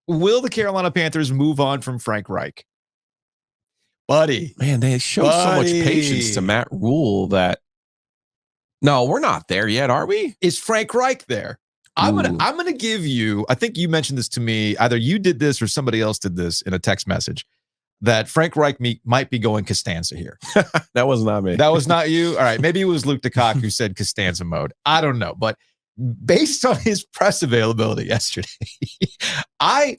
Will the Carolina Panthers move on from Frank Reich? Buddy. Man, they show so much patience to Matt Rule that no, we're not there yet, are we? Is Frank Reich there? I'm gonna give you, I think you mentioned this to me, either you did this or somebody else did this in a text message, that Frank Reich might be going Costanza here. That was not me. That was not you? All right, maybe it was Luke DeCock who said Costanza mode. I don't know, but based on his press availability yesterday, I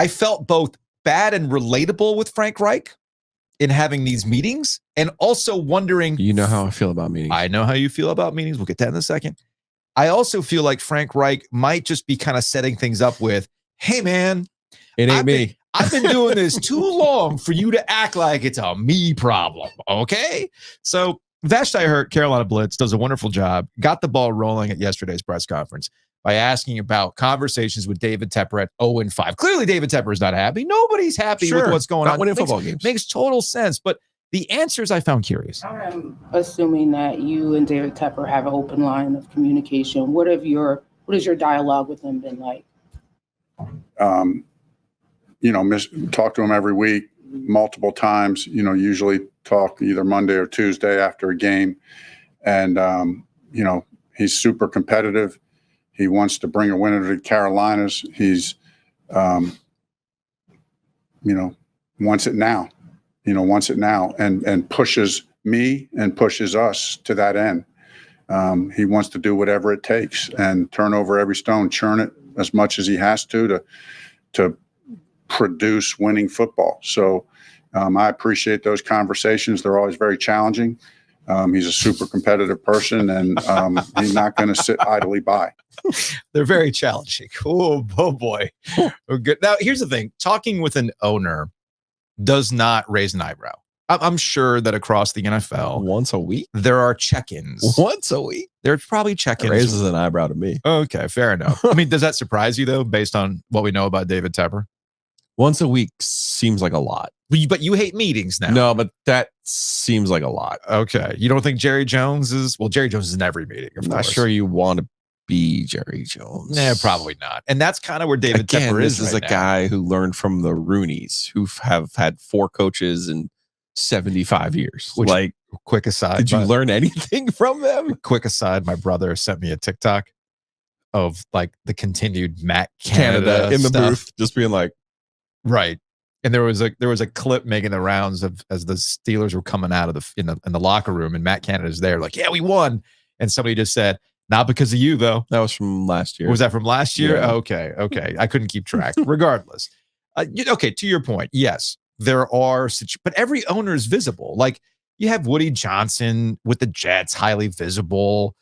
felt both bad and relatable with Frank Reich in having these meetings, and also wondering. You know how I feel about meetings. I know how you feel about meetings. We'll get that in a second. I also feel like Frank Reich might just be kind of setting things up with, hey, man, it ain't me. I've been doing this too long for you to act like it's a me problem, okay? So Vashti Hurt, Carolina Blitz, does a wonderful job, got the ball rolling at yesterday's press conference by asking about conversations with David Tepper at 0-5. Clearly, David Tepper is not happy. Nobody's happy with what's going on. Winning football games. Makes total sense, but the answers I found curious. I'm assuming that you and David Tepper have an open line of communication. What has your dialogue with him been like? Talk to him every week, multiple times, usually talk either Monday or Tuesday after a game. And, he's super competitive. He wants to bring a winner to the Carolinas. He's, wants it now, and pushes me and pushes us to that end. He wants to do whatever it takes and turn over every stone, churn it as much as he has to produce winning football. So I appreciate those conversations. They're always very challenging. He's a super competitive person, and he's not going to sit idly by. They're very challenging. Oh boy. Good. Now, here's the thing. Talking with an owner does not raise an eyebrow. I'm sure that across the NFL, once a week, there are check-ins. Once a week? There's probably check-ins. It raises an eyebrow to me. Okay, fair enough. I mean, does that surprise you, though, based on what we know about David Tepper? Once a week seems like a lot. But you hate meetings now. No, but that seems like a lot. Okay. You don't think Jerry Jones is? Well, Jerry Jones is in every meeting. I'm not sure you want to be Jerry Jones. Nah, probably not. And that's kind of where David Tepper is. This is a guy who learned from the Rooneys, who have had 4 coaches in 75 years. Which, like, quick aside. Did you learn anything from them? Quick aside, my brother sent me a TikTok of like the continued Matt Canada in the stuff. booth, just being like, right. And there was a clip making the rounds of as the Steelers were coming out of in the locker room, and Matt Canada's there like, yeah, we won. And somebody just said, not because of you, though. That was from last year. Was that from last year? Yeah. Okay. I couldn't keep track. Regardless. Okay, to your point, yes, there are, but every owner is visible. Like, you have Woody Johnson with the Jets, highly visible.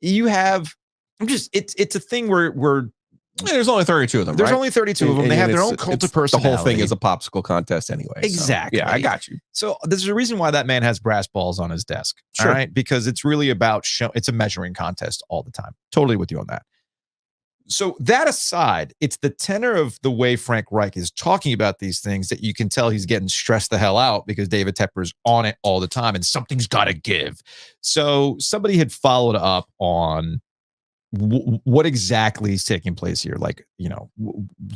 You have, it's a thing where there's only 32 of them. There's right? only 32 of them. They have their own cult of personality. The whole thing is a popsicle contest anyway. Exactly. So, yeah, I got you. So there's a reason why that man has brass balls on his desk. Sure. All right. Because it's really about it's a measuring contest all the time. Totally with you on that. So that aside, it's the tenor of the way Frank Reich is talking about these things that you can tell he's getting stressed the hell out because David Tepper's on it all the time and something's got to give. So somebody had followed up on what exactly is taking place here? Like,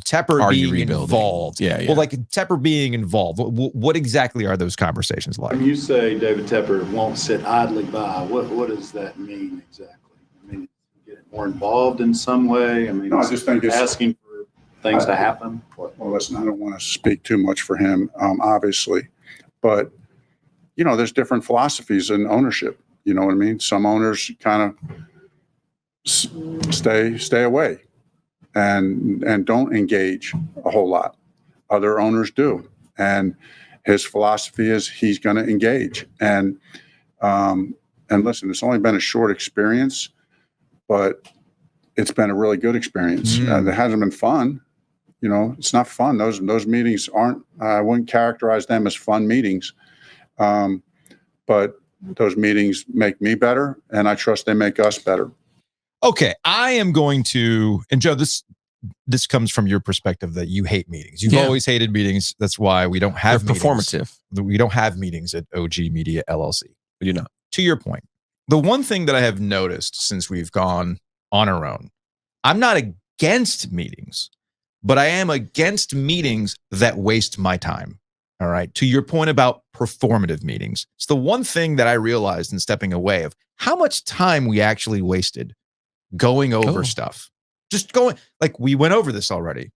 Tepper being involved. Yeah. Well, like Tepper being involved. What exactly are those conversations like? When you say David Tepper won't sit idly by, what does that mean exactly? I mean, get more involved in some way? I mean, no, I just think it's asking for things to happen. Well, listen, I don't want to speak too much for him, obviously, but there's different philosophies in ownership. You know what I mean? Some owners kind of stay away and don't engage a whole lot. Other owners do, and his philosophy is he's going to engage. And listen, it's only been a short experience, but it's been a really good experience. It hasn't been fun. It's not fun. Those meetings aren't. I wouldn't characterize them as fun meetings, but those meetings make me better, and I trust they make us better. Okay, I am going to, and Joe, this comes from your perspective that you hate meetings. You've always hated meetings. That's why we don't have They're meetings. Performative. We don't have meetings at OG Media LLC. We do not. To your point, the one thing that I have noticed since we've gone on our own, I'm not against meetings, but I am against meetings that waste my time. All right. To your point about performative meetings, it's the one thing that I realized in stepping away of how much time we actually wasted going over stuff. Just going, like we went over this already.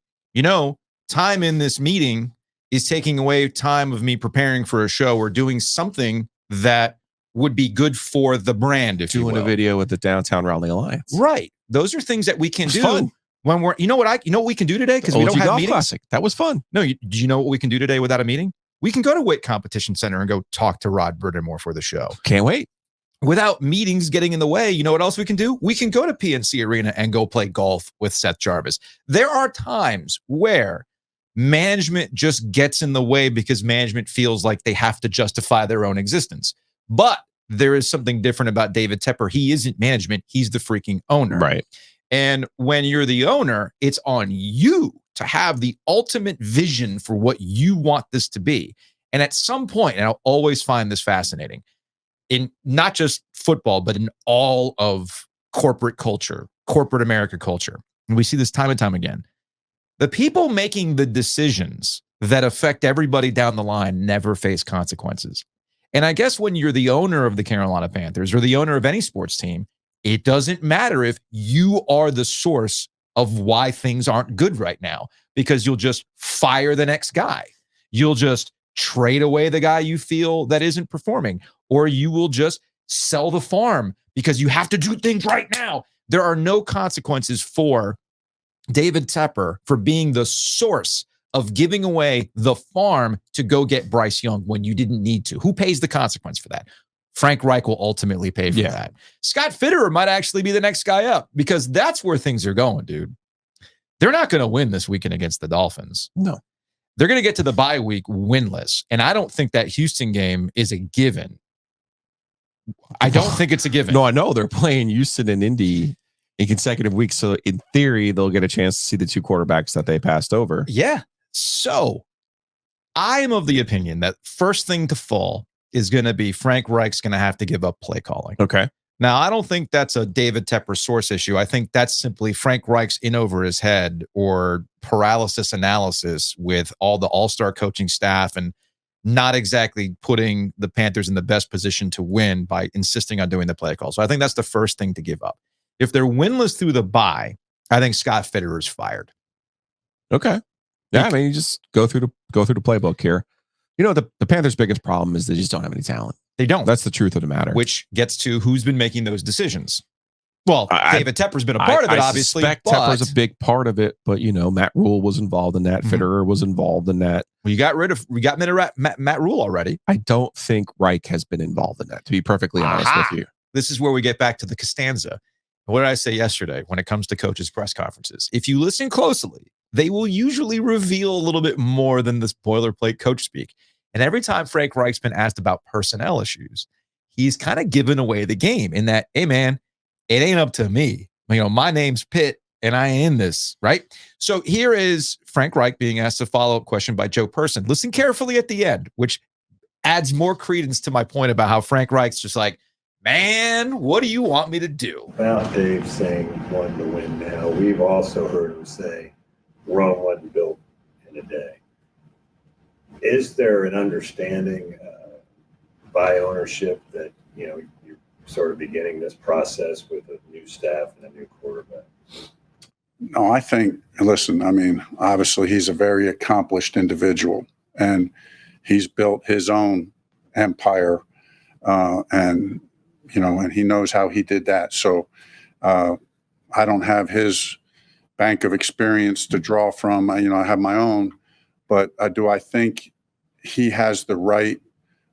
Time in this meeting is taking away time of me preparing for a show or doing something that would be good for the brand, if you will. Doing a video with the Downtown Rally Alliance. Right. Those are things that we can do. Fun. When we're, what we can do today? Because we don't have meetings. Classic. That was fun. No, do you know what we can do today without a meeting? We can go to Witt Competition Center and go talk to Rod Brittamore for the show. Can't wait. Without meetings getting in the way, you know what else we can do? We can go to PNC Arena and go play golf with Seth Jarvis. There are times where management just gets in the way because management feels like they have to justify their own existence. But there is something different about David Tepper. He isn't management. He's the freaking owner. Right. And when you're the owner, it's on you to have the ultimate vision for what you want this to be. And at some point, and I'll always find this fascinating, in not just football, but in all of corporate culture, corporate America culture, and we see this time and time again, the people making the decisions that affect everybody down the line never face consequences. And I guess when you're the owner of the Carolina Panthers or the owner of any sports team, it doesn't matter if you are the source of why things aren't good right now, because you'll just fire the next guy. You'll just trade away the guy you feel that isn't performing, or you will just sell the farm because you have to do things right now. There are no consequences for David Tepper for being the source of giving away the farm to go get Bryce Young when you didn't need to. Who pays the consequence for that? Frank Reich will ultimately pay for that. Scott Fitterer might actually be the next guy up, because that's where things are going, dude. They're not going to win this weekend against the Dolphins. No. They're going to get to the bye week winless. And I don't think that Houston game is a given. I don't think it's a given. No, I know they're playing Houston and Indy in consecutive weeks. So in theory, they'll get a chance to see the two quarterbacks that they passed over. Yeah. So I am of the opinion that first thing to fall is going to be Frank Reich's going to have to give up play calling. Okay. Now, I don't think that's a David Tepper source issue. I think that's simply Frank Reich's in over his head or paralysis analysis with all the all-star coaching staff and not exactly putting the Panthers in the best position to win by insisting on doing the play call. So I think that's the first thing to give up. If they're winless through the bye, I think Scott Fitterer is fired. Okay. Yeah, I mean, you just go through the playbook here. The Panthers' biggest problem is they just don't have any talent. They don't. That's the truth of the matter. Which gets to who's been making those decisions. Well, David Tepper's been a part of it, obviously. I suspect Tepper's a big part of it, but Matt Rule was involved in that. Fitterer was involved in that. Well, we got rid of Matt Rule already. I don't think Reich has been involved in that, to be perfectly honest with you. This is where we get back to the Costanza. What did I say yesterday when it comes to coaches' press conferences? If you listen closely, they will usually reveal a little bit more than this boilerplate coach speak. And every time Frank Reich's been asked about personnel issues, he's kind of given away the game in that, hey, man, it ain't up to me. My name's Pitt and I ain't in this, right? So here is Frank Reich being asked a follow-up question by Joe Person. Listen carefully at the end, which adds more credence to my point about how Frank Reich's just like, man, what do you want me to do? About Dave saying one to win now, we've also heard him say Rome wasn't built in a day. Is there an understanding by ownership that, you're sort of beginning this process with a new staff and a new quarterback? No, I think, listen, obviously he's a very accomplished individual and he's built his own empire and he knows how he did that. So I don't have his bank of experience to draw from. I have my own, but do I think he has the right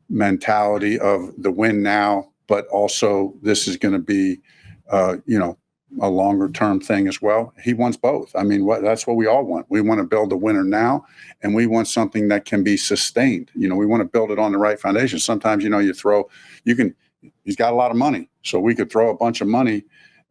mentality of the win now, but also this is going to be, a longer term thing as well. He wants both. That's what we all want. We want to build a winner now, and we want something that can be sustained. We want to build it on the right foundation. Sometimes, he's got a lot of money, so we could throw a bunch of money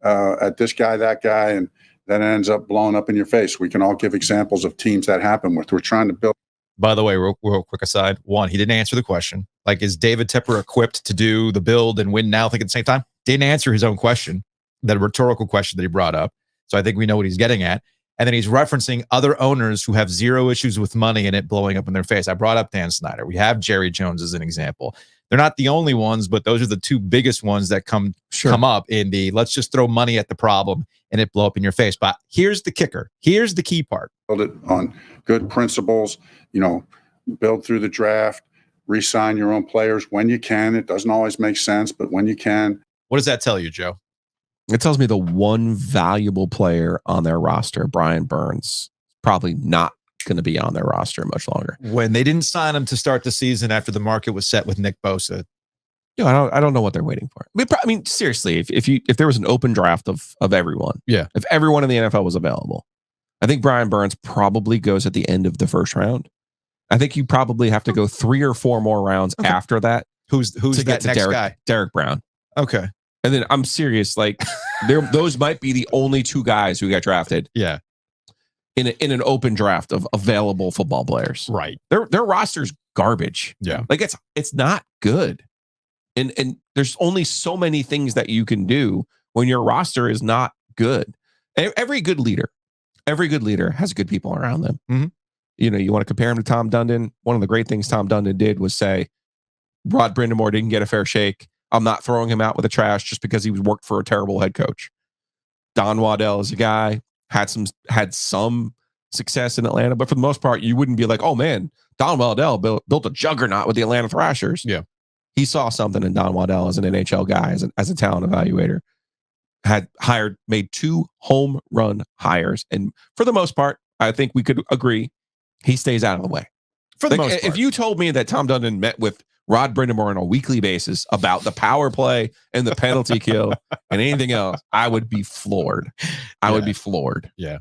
at this guy, that guy, and that ends up blowing up in your face. We can all give examples of teams that happen with. We're trying to build. By the way, real quick aside, one, he didn't answer the question. Like, is David Tepper equipped to do the build and win now at the same time? Didn't answer his own question, that rhetorical question that he brought up. So I think we know what he's getting at. And then he's referencing other owners who have zero issues with money and it blowing up in their face. I brought up Dan Snyder. We have Jerry Jones as an example. They're not the only ones, but those are the two biggest ones that come up in the let's just throw money at the problem and it blow up in your face. But here's the kicker. Here's the key part. Build it on good principles, build through the draft, re-sign your own players when you can. It doesn't always make sense, but when you can. What does that tell you, Joe? It tells me the one valuable player on their roster, Brian Burns, probably not going to be on their roster much longer. When they didn't sign him to start the season after the market was set with Nick Bosa. I don't know what they're waiting for. I mean, seriously, if there was an open draft of everyone, if everyone in the NFL was available, I think Brian Burns probably goes at the end of the first round. I think you probably have to go 3 or 4 more rounds after that. Who's to that get to next guy? Derek Brown. Okay. And then I'm serious, like those might be the only 2 guys who got drafted. Yeah. In an open draft of available football players. Right. Their roster's garbage. Yeah. Like it's not good. And there's only so many things that you can do when your roster is not good. Every good leader has good people around them. Mm-hmm. You want to compare him to Tom Dundon. One of the great things Tom Dundon did was say, Rod Brindamore didn't get a fair shake. I'm not throwing him out with the trash just because he was worked for a terrible head coach. Don Waddell is a guy, had some success in Atlanta, but for the most part, you wouldn't be like, oh man, Don Waddell built a juggernaut with the Atlanta Thrashers. Yeah. He saw something in Don Waddell as an NHL guy, as a talent evaluator. Made 2 home run hires. And for the most part, I think we could agree he stays out of the way. For the most part. If you told me that Tom Dundon met with Rod Brindamore on a weekly basis about the power play and the penalty kill and anything else, I would be floored. I would be floored. Yeah.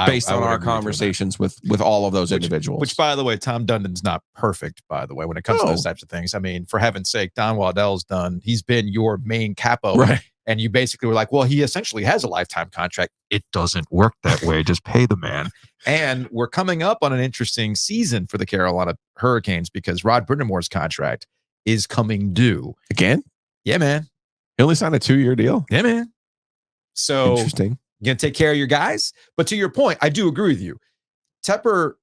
Based on our conversations with all of those individuals. Which, by the way, Tom Dundon's not perfect, by the way, when it comes to those types of things. I mean, for heaven's sake, Don Waddell's he's been your main capo. Right. And you basically were like, well, he essentially has a lifetime contract. It doesn't work that way. Just pay the man. And we're coming up on an interesting season for the Carolina Hurricanes because Rod Brindamore's contract is coming due. Again? Yeah, man. He only signed a 2-year deal? Yeah, man. So interesting. You're going to take care of your guys. But to your point, I do agree with you. Tepper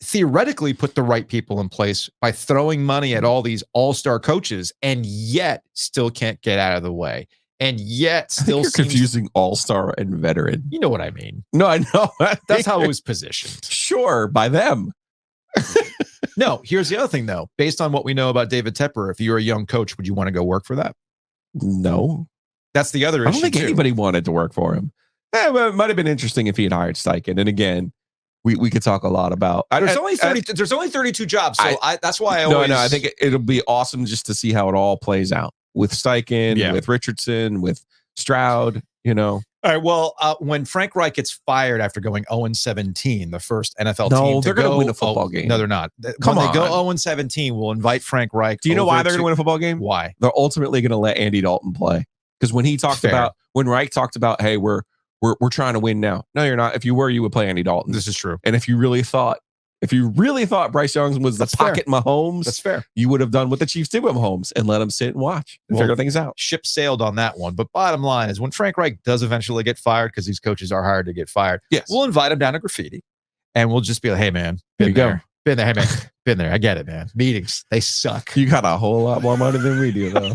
theoretically put the right people in place by throwing money at all these all-star coaches and yet still can't get out of the way. And yet still you're confusing all-star and veteran. You know what I mean. No, I know. That's how it was positioned. Sure, by them. No, here's the other thing, though. Based on what we know about David Tepper, if you're a young coach, would you want to go work for that? No. That's the other issue. I don't think anybody wanted to work for him. Well, it might have been interesting if he had hired Steichen. And again, we could talk a lot about. There's only 32 jobs, so that's why I always. No, I think it'll be awesome just to see how it all plays out with Steichen, with Richardson, with Stroud. All right. Well, when Frank Reich gets fired after going 0-17, the first NFL team no, they're going to win a football game. No, they're not. Come when on. they go 0-17, we'll invite Frank Reich. Do you know why they're going to win a football game? Why? They're ultimately going to let Andy Dalton play because when Reich talked about, hey, we're trying to win now. No, you're not. If you were, you would play Andy Dalton. This is true. And if you really thought Bryce Young was the pocket Mahomes, that's fair. You would have done what the Chiefs did with Mahomes and let him sit and watch and figure things out. Ship sailed on that one. But bottom line is when Frank Reich does eventually get fired, because these coaches are hired to get fired, we'll invite him down to Graffiti and we'll just be like, hey, man, been there. Hey, man, been there. I get it, man. Meetings, they suck. You got a whole lot more money than we do, though.